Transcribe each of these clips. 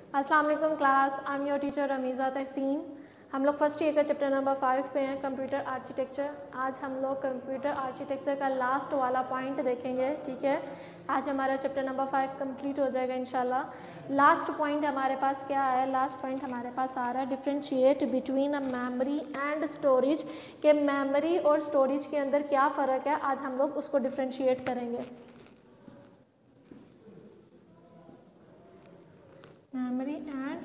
अस्सलाम वालेकुम class, I am your teacher Rameeza Tahseen. हम लोग फर्स्ट ईयर का चैप्टर नंबर 5 पे हैं, कंप्यूटर आर्किटेक्चर। आज हम लोग कंप्यूटर आर्किटेक्चर का लास्ट वाला पॉइंट देखेंगे, ठीक है। आज हमारा चैप्टर नंबर 5 कंप्लीट हो जाएगा इंशाल्लाह। लास्ट पॉइंट हमारे पास क्या है? लास्ट पॉइंट हमारे पास आ रहा है differentiate between a memory and storage, के मेमोरी और स्टोरेज के अंदर क्या फ़र्क है। आज हम लोग उसको डिफ्रेंशिएट करेंगे। मेमोरी एंड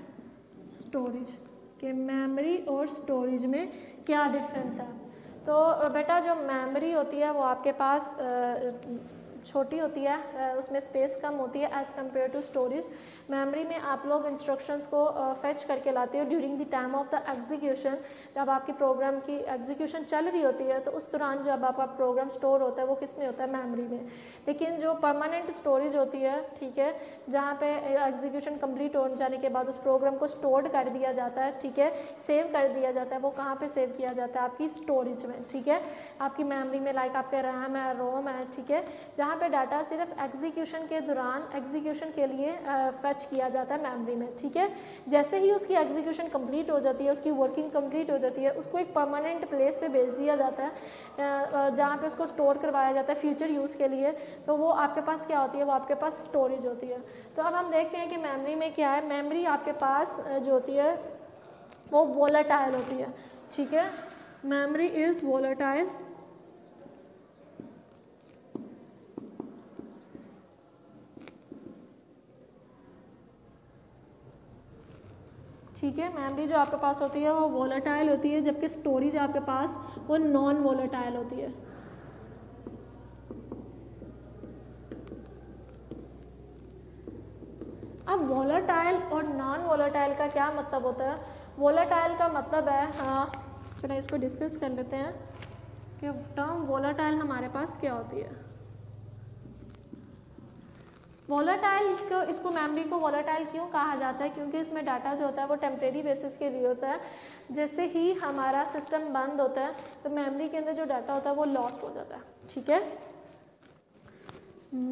स्टोरेज के मेमोरी और स्टोरेज में क्या डिफरेंस है। तो बेटा जो मेमोरी होती है वो आपके पास छोटी होती है, उसमें स्पेस कम होती है as compare to storage. Memory में आप लोग इंस्ट्रक्शंस को फेच करके लाते हो during the time of the execution. जब आपकी प्रोग्राम की एग्जीक्यूशन चल रही होती है तो उस दौरान जब आपका प्रोग्राम स्टोर होता है वो किस में होता है? मेमोरी में। लेकिन जो परमानेंट स्टोरेज होती है, ठीक है, जहाँ पे एग्जीक्यूशन कंप्लीट हो जाने के बाद उस प्रोग्राम को स्टोर्ड कर दिया जाता है, ठीक है, सेव कर दिया जाता है। वो कहाँ पे सेव किया जाता है? आपकी स्टोरेज में, ठीक है, आपकी मेमोरी में। लाइक आपके रैम है, रोम है, ठीक है, जहाँ पे डाटा सिर्फ एग्जीक्यूशन के दौरान एग्जीक्यूशन के लिए फेच किया जाता है मेमोरी में, ठीक है। जैसे ही उसकी एग्जीक्यूशन कंप्लीट हो जाती है, उसकी वर्किंग कंप्लीट हो जाती है, उसको एक परमानेंट प्लेस पे भेज दिया जाता है जहाँ पे उसको स्टोर करवाया जाता है फ्यूचर यूज़ के लिए। तो वो आपके पास क्या होती है? वो आपके पास स्टोरेज होती है। तो अब हम देखते हैं कि मेमोरी में क्या है। मेमोरी आपके पास जो होती है वो वोलेटाइल होती है, ठीक है। Memory is volatile. ठीक है, मेमोरी जो आपके पास होती है वो वोलेटाइल होती है, जबकि स्टोरेज आपके पास वो नॉन वोलेटाइल होती है। अब वोलेटाइल और नॉन वोलेटाइल का क्या मतलब होता है? वोलेटाइल का मतलब है, चलो इसको डिस्कस कर लेते हैं कि टर्म वोलेटाइल हमारे पास क्या होती है। वोलेटाइल को, इसको मेमोरी को वोलेटाइल क्यों कहा जाता है? क्योंकि इसमें डाटा जो होता है वो टेम्परेरी बेसिस के लिए होता है। जैसे ही हमारा सिस्टम बंद होता है तो मेमोरी के अंदर जो डाटा होता है वो लॉस्ट हो जाता है, ठीक है।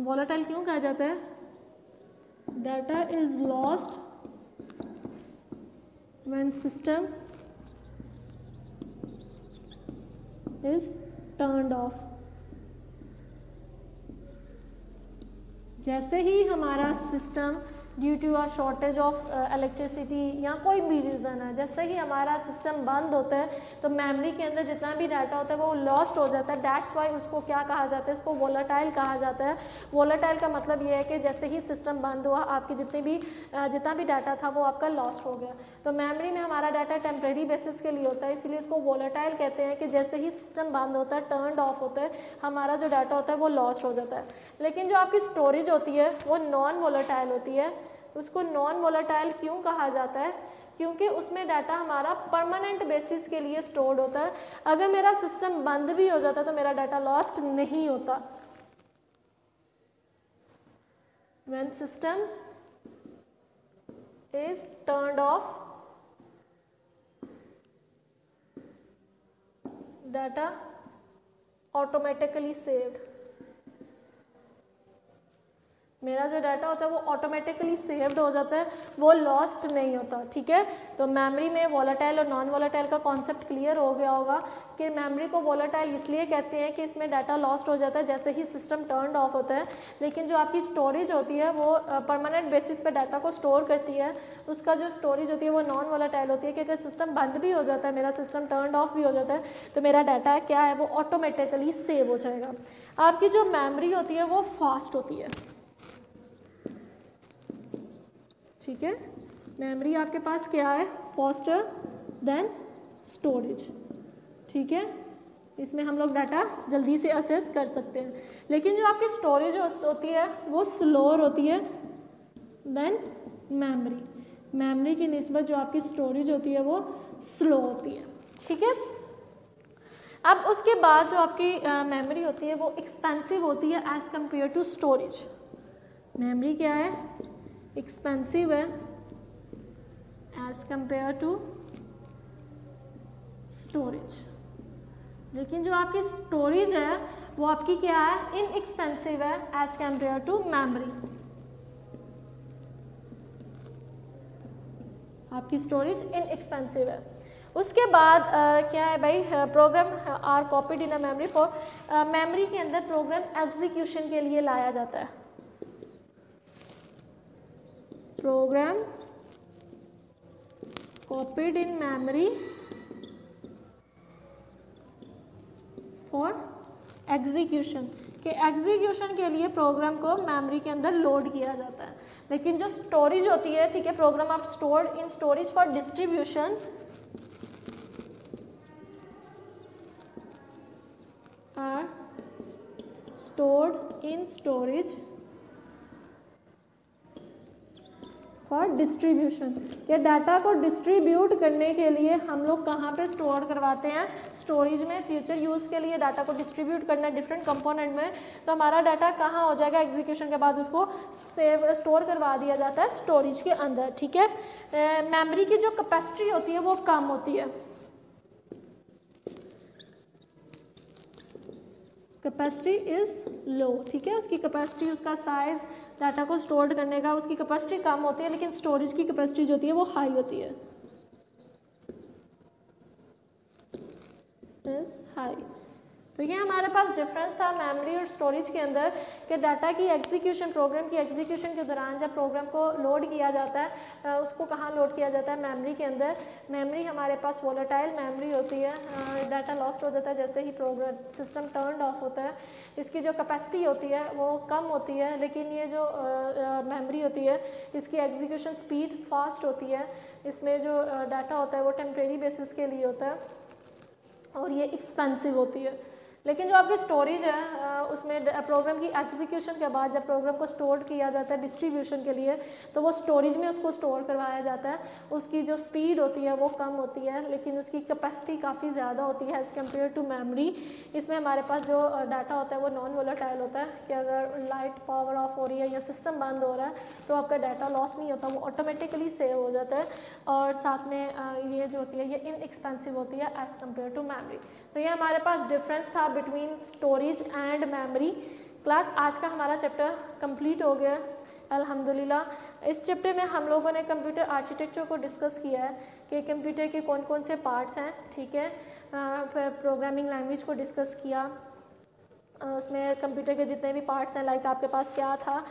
वोलेटाइल क्यों कहा जाता है? Data is lost when system is turned off. जैसे ही हमारा system due to a shortage of electricity या कोई भी रीज़न है, जैसे ही हमारा सिस्टम बंद होता है तो मेमोरी के अंदर जितना भी डाटा होता है वो लॉस्ट हो जाता है। दैट्स वाई उसको क्या कहा जाता है? इसको वोलेटाइल कहा जाता है। वोलेटाइल का मतलब ये है कि जैसे ही सिस्टम बंद हुआ आपकी जितना भी डाटा था वो आपका लॉस्ट हो गया। तो मेमोरी में हमारा डाटा टेम्परेरी बेसिस के लिए होता है, इसलिए इसको वोलेटाइल कहते हैं कि जैसे ही सिस्टम बंद होता है, टर्न्ड ऑफ होता है, हमारा जो डाटा होता है वो लॉस्ट हो जाता है। लेकिन जो आपकी स्टोरेज होती है वो नॉन वोलेटाइल होती है। उसको नॉन वोलेटाइल क्यों कहा जाता है? क्योंकि उसमें डाटा हमारा परमानेंट बेसिस के लिए स्टोर्ड होता है। अगर मेरा सिस्टम बंद भी हो जाता तो मेरा डाटा लॉस्ट नहीं होता। When system is turned of, data automatically saved. मेरा जो डाटा होता है वो ऑटोमेटिकली सेव्ड हो जाता है, वो लॉस्ट नहीं होता, ठीक है। तो मेमोरी में वोलेटाइल और नॉन वोलेटाइल का कॉन्सेप्ट क्लियर हो गया होगा कि मेमोरी को वोलेटाइल इसलिए कहते हैं कि इसमें डाटा लॉस्ट हो जाता है जैसे ही सिस्टम टर्न्ड ऑफ होता है। लेकिन जो आपकी स्टोरेज होती है वो परमानेंट बेसिस पे डाटा को स्टोर करती है। उसका जो स्टोरेज होती है वो नॉन वोलेटाइल होती है कि अगर सिस्टम बंद भी हो जाता है, मेरा सिस्टम टर्न्ड ऑफ भी हो जाता है, तो मेरा डाटा क्या है? वो ऑटोमेटिकली सेव हो जाएगा। आपकी जो मेमोरी होती है वो फास्ट होती है, ठीक है। मेमोरी आपके पास क्या है? फास्टर देन स्टोरेज, ठीक है। इसमें हम लोग डाटा जल्दी से असेस कर सकते हैं। लेकिन जो आपकी स्टोरेज होती है वो स्लोअर होती है देन मेमोरी। मेमोरी की निस्बत जो आपकी स्टोरेज होती है वो स्लो होती है, ठीक है। अब उसके बाद जो आपकी मेमोरी होती है वो एक्सपेंसिव होती है as compare to storage. Memory क्या है? एक्सपेंसिव है एज कंपेयर टू स्टोरेज। लेकिन जो आपकी स्टोरेज है वो आपकी क्या है? इनएक्सपेंसिव है एज कंपेयर टू मेमोरी। आपकी स्टोरेज इनएक्सपेंसिव है। उसके बाद क्या है भाई, program are copied in a memory for, memory के अंदर प्रोग्राम एग्जीक्यूशन के लिए लाया जाता है। Program copied in memory for execution, कि एग्जीक्यूशन के लिए प्रोग्राम को मेमोरी के अंदर लोड किया जाता है। लेकिन जो स्टोरेज होती है, ठीक है, प्रोग्राम आप stored in storage for distribution are stored in storage for distribution, या डाटा को डिस्ट्रीब्यूट करने के लिए हम लोग कहाँ पे स्टोर करवाते हैं, स्टोरेज में। फ्यूचर यूज़ के लिए डाटा को डिस्ट्रीब्यूट करना है डिफरेंट कंपोनेंट में, तो हमारा डाटा कहाँ हो जाएगा, एग्जीक्यूशन के बाद उसको स्टोर करवा दिया जाता है स्टोरेज के अंदर, ठीक है। मेमोरी की जो कैपेसिटी होती है वो कम होती है, कैपेसिटी इज़ लो, ठीक है। उसकी कैपेसिटी, उसका साइज़, डाटा को स्टोर करने का, उसकी कैपेसिटी कम होती है, लेकिन स्टोरेज की कैपेसिटी जो होती है वो हाई होती है, इज हाई। तो ये हमारे पास डिफरेंस था मेमोरी और स्टोरेज के अंदर, कि डाटा की एग्जीक्यूशन, प्रोग्राम की एग्जीक्यूशन के दौरान जब प्रोग्राम को लोड किया जाता है, उसको कहाँ लोड किया जाता है, मेमोरी के अंदर। मेमोरी हमारे पास वोलेटाइल मेमोरी होती है, डाटा लॉस्ट हो जाता है जैसे ही प्रोग्राम सिस्टम टर्न ऑफ होता है। इसकी जो कैपेसिटी होती है वो कम होती है, लेकिन ये जो मेमोरी होती है इसकी एग्जीक्यूशन स्पीड फास्ट होती है। इसमें जो डाटा होता है वो टेम्परेरी बेसिस के लिए होता है और ये एक्सपेंसिव होती है। लेकिन जो आपकी स्टोरेज है उसमें प्रोग्राम की एग्जीक्यूशन के बाद जब प्रोग्राम को स्टोर किया जाता है डिस्ट्रीब्यूशन के लिए, तो वो स्टोरेज में उसको स्टोर करवाया जाता है। उसकी जो स्पीड होती है वो कम होती है, लेकिन उसकी कैपेसिटी काफ़ी ज़्यादा होती है एज़ कम्पेयर टू मेमोरी। इसमें हमारे पास जो डाटा होता है वो नॉन वोलेटाइल होता है, कि अगर लाइट पावर ऑफ हो रही है या सिस्टम बंद हो रहा है तो आपका डाटा लॉस नहीं होता, वो ऑटोमेटिकली सेव हो जाता है। और साथ में ये जो होती है ये इनएक्सपेंसिव होती है एज़ कम्पेयर टू मेमोरी। तो ये हमारे पास डिफरेंस था between storage and memory. Class आज का हमारा चैप्टर कंप्लीट हो गया अल्हम्दुलिल्लाह। इस चैप्टर में हम लोगों ने कंप्यूटर आर्किटेक्चर को डिस्कस किया है कि कंप्यूटर के कौन कौन से पार्ट्स हैं, ठीक है। फिर प्रोग्रामिंग लैंग्वेज को डिस्कस किया, उसमें कंप्यूटर के जितने भी पार्ट्स हैं, लाइक आपके पास क्या था,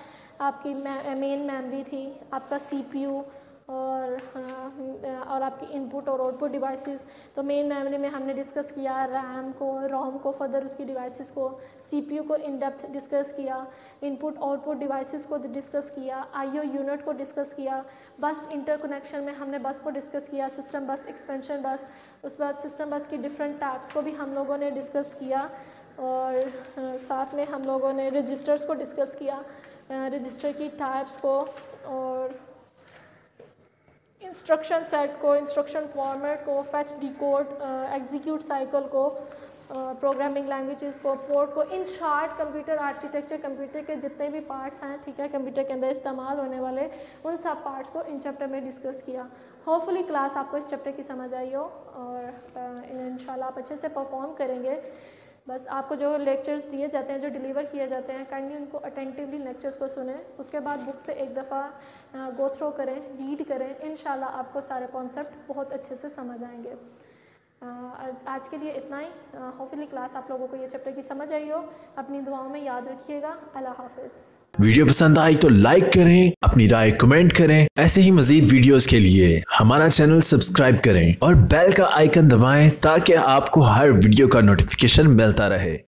आपकी मेन मेमोरी थी, आपका सीपीयू और आपकी इनपुट और आउटपुट डिवाइसेस। तो मेन मेमोरी में हमने डिस्कस किया रैम को, रोम को, फर्दर उसकी डिवाइसेस को, सीपीयू को इन डेप्थ डिस्कस किया, इनपुट आउटपुट डिवाइसेस को डिस्कस किया, आईओ यूनिट को डिस्कस किया, बस इंटरकनेक्शन में हमने बस को डिस्कस किया, सिस्टम बस, एक्सपेंशन बस, उसके बाद सिस्टम बस की डिफरेंट टाइप्स को भी हम लोगों ने डिस्कस किया। और साथ में हम लोगों ने रजिस्टर्स को डिस्कस किया, रजिस्टर की टाइप्स को, और इंस्ट्रक्शन सेट को, इंस्ट्रक्शन फॉर्मेट को, फैच, डिकोड, एग्जीक्यूट साइकिल को, प्रोग्रामिंग लैंग्वेजेस को, पोर्ट को। In short computer architecture, computer के जितने भी पार्ट्स हैं, ठीक है, कंप्यूटर के अंदर इस्तेमाल होने वाले उन सब पार्ट्स को इन चैप्टर में डिस्कस किया। होपफुली क्लास आपको इस चैप्टर की समझ आई हो और इंशाल्लाह आप अच्छे से परफॉर्म करेंगे। बस आपको जो लेक्चर्स दिए जाते हैं, जो डिलीवर किए जाते हैं, काइंडली उनको अटेंटिवली लेक्चर्स को सुने, उसके बाद बुक से एक दफ़ा गो थ्रो करें, रीड करें। इंशाल्लाह आपको सारे कॉन्सेप्ट बहुत अच्छे से समझ आएंगे। आज के लिए इतना ही। होपफुली क्लास आप लोगों को ये चैप्टर की समझ आई हो। अपनी दुआओं में याद रखिएगा। अल्लाह हाफिज़। वीडियो पसंद आई तो लाइक करें, अपनी राय कमेंट करें। ऐसे ही मजीद वीडियोस के लिए हमारा चैनल सब्सक्राइब करें और बेल का आइकन दबाएं ताकि आपको हर वीडियो का नोटिफिकेशन मिलता रहे।